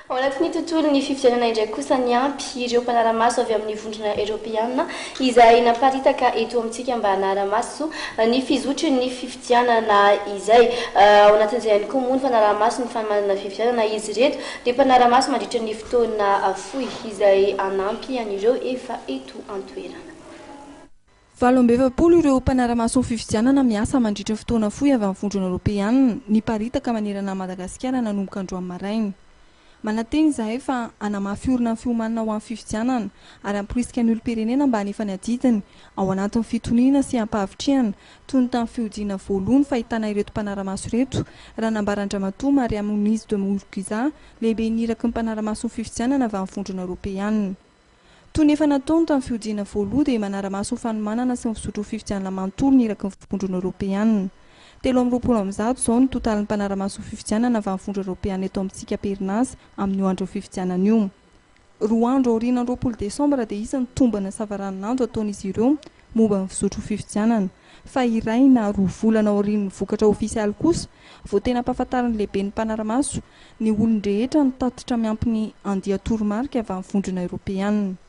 Ao anatin'ny tontolon'ny fifidianana indray kosa ny ampy ireo mpanaramaso avy amin'ny vondrona eropeana izay naparitaka eto amintsika mba hanaramaso ny fizotry ny fifidianana izay ao anatin'izay ihany koa moa ny mpanaramaso ny fanamanana fifidianana izy reto dia mpanaramaso mandritra ny fotoana fohy izay anampy an'ireo efa eto an-toerana. 20 ireo mpanaramaso ny fifidianana miasa mandritra fotoana fohy avy amin'ny vondrona eropeana niparitaka manerana Madagasikara nanomboka androany maraina. Manateny izahay fa hanamafy orina ny fiomanana ho amin'ny fifidianana ary hamporisika ny olom-pirenena mba hanefa ny adidiny ao anatin'ny fitoniana sy ampahavitriana toy ny tamin'ny fiodiana voalohany fahitana ireto mpanaramaso ireto raha nambarandramatoa Mariam Muniz de Mourkiza lehibe niraky ny mpanaramaso ny fifidianana avy amin'ny vondrona eropeana. Toy ny efa nataony tamin'ny fiodiana voalohany dia manaramaso ny fanomanana sy ny fisotro fifidianana manontolo niraky ny vondrona eropeana. 320 zao ny totalin'ny mpanaramaso ny fifidianana avy amin'ny vondrona eropeana eto amintsika perinasa amin'ny andro fifidianana io. 2 andro aoriana 20 desambra dia isan'ny tombana savaran'andro ataon'izy ireo momba ny fisotro fifidianana fa iray na 2 volana aorian'ny vokatra ofisialy kosa vao tena ampahafantarin'ny lehibe ny mpanaramaso ny olon-drehetra ny tatitra miampy ny andian toromarika avy amin'ny vondrona eropeana.